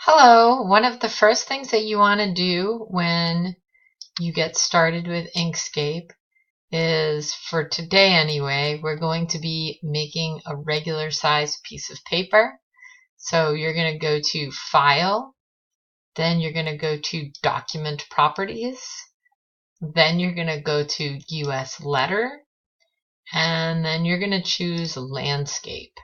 Hello, one of the first things that you want to do when you get started with Inkscape is, for today anyway, we're going to be making a regular size piece of paper. So you're going to go to File, then you're going to go to Document Properties, then you're going to go to US Letter, and then you're going to choose Landscape.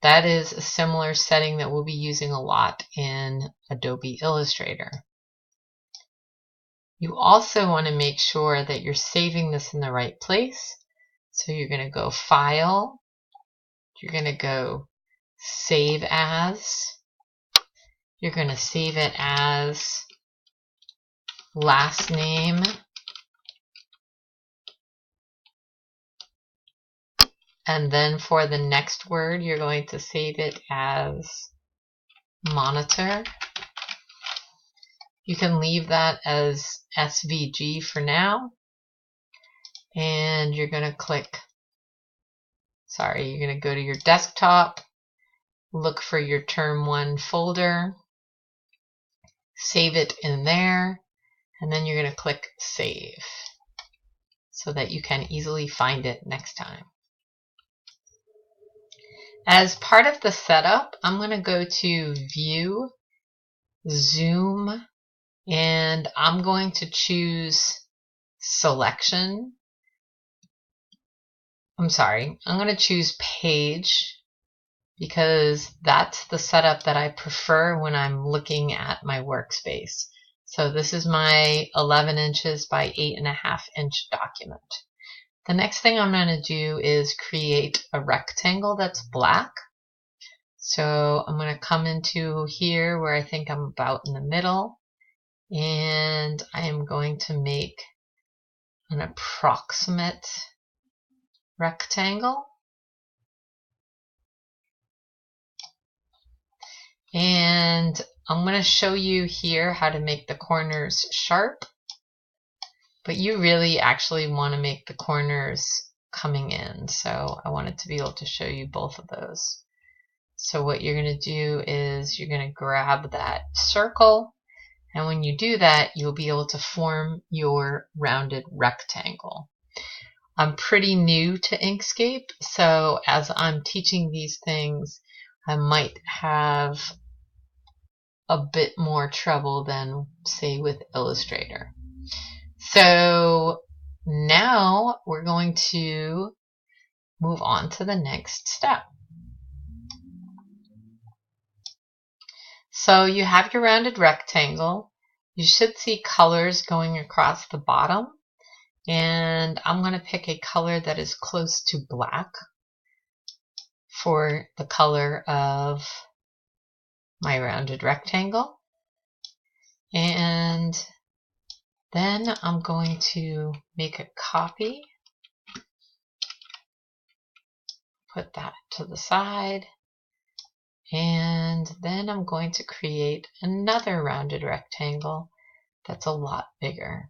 That is a similar setting that we'll be using a lot in Adobe Illustrator. You also want to make sure that you're saving this in the right place. So you're going to go File, you're going to go Save As, you're going to save it as last name, and then for the next word you're going to save it as monitor. You can leave that as SVG for now, and you're going to you're going to go to your desktop, look for your Term 1 folder, save it in there, and then you're going to click Save so that you can easily find it next time. As part of the setup, I'm going to go to View, Zoom, and I'm going to choose Selection. I'm going to choose Page because that's the setup that I prefer when I'm looking at my workspace. So this is my 11 inches by 8.5 inch document. The next thing I'm going to do is create a rectangle that's black. So I'm going to come into here where I think I'm about in the middle, and I am going to make an approximate rectangle. And I'm going to show you here how to make the corners sharp, but you really actually want to make the corners coming in. So I wanted to be able to show you both of those. So what you're going to do is you're going to grab that circle, and when you do that, you'll be able to form your rounded rectangle. I'm pretty new to Inkscape, so as I'm teaching these things, I might have a bit more trouble than, say, with Illustrator. So now we're going to move on to the next step. So you have your rounded rectangle. You should see colors going across the bottom, and I'm going to pick a color that is close to black for the color of my rounded rectangle. And then I'm going to make a copy, put that to the side, and then I'm going to create another rounded rectangle that's a lot bigger.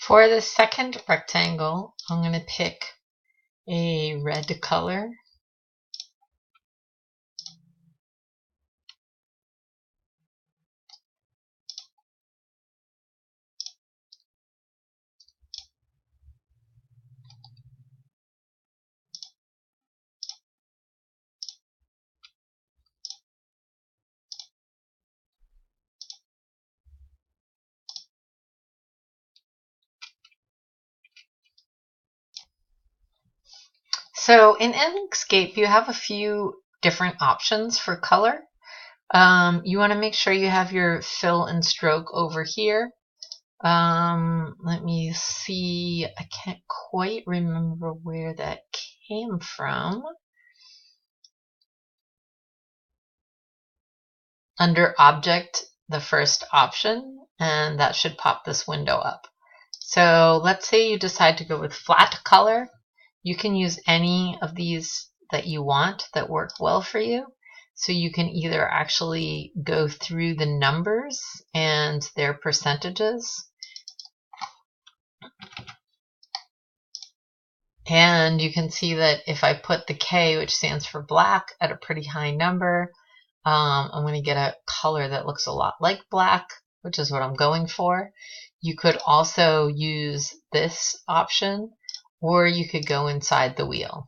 For the second rectangle, I'm going to pick a red color. So in Inkscape, you have a few different options for color. You want to make sure you have your fill and stroke over here. Let me see. I can't quite remember where that came from. Under Object, the first option, and that should pop this window up. So let's say you decide to go with flat color. You can use any of these that you want that work well for you. So you can either actually go through the numbers and their percentages, and you can see that if I put the K, which stands for black, at a pretty high number, I'm going to get a color that looks a lot like black, which is what I'm going for. You could also use this option, or you could go inside the wheel.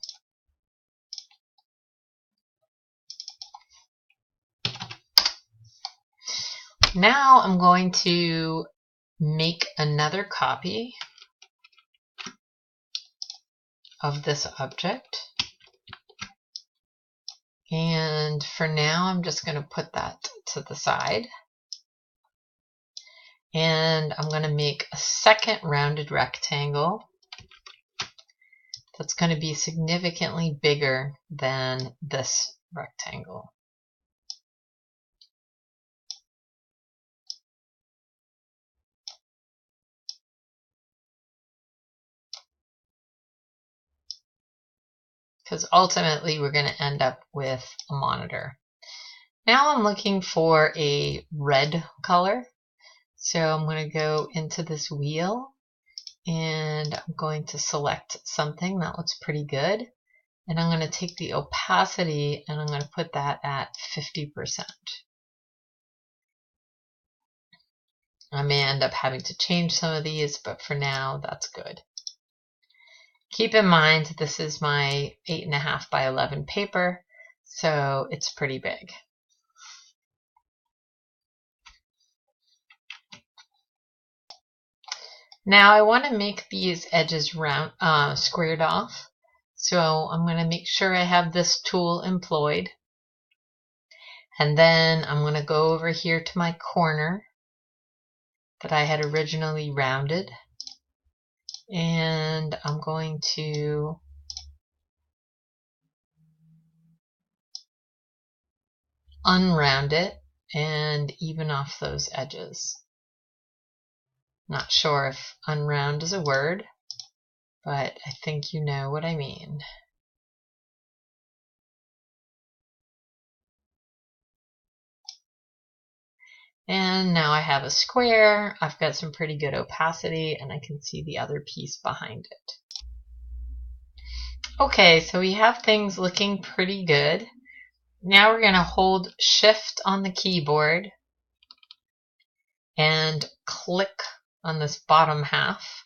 Now I'm going to make another copy of this object. And for now, I'm just going to put that to the side. And I'm going to make a second rounded rectangle that's going to be significantly bigger than this rectangle. Because ultimately we're going to end up with a monitor. Now I'm looking for a red color. So I'm going to go into this wheel and I'm going to select something that looks pretty good. And I'm going to take the opacity and I'm going to put that at 50%. I may end up having to change some of these, but for now, that's good. Keep in mind, this is my 8.5 by 11 paper, so it's pretty big. Now I want to make these edges round, squared off. So I'm going to make sure I have this tool employed. And then I'm going to go over here to my corner that I had originally rounded. And I'm going to unround it and even off those edges. Not sure if unround is a word, but I think you know what I mean. And now I have a square. I've got some pretty good opacity and I can see the other piece behind it. Okay, so we have things looking pretty good. Now we're going to hold Shift on the keyboard and click on this bottom half.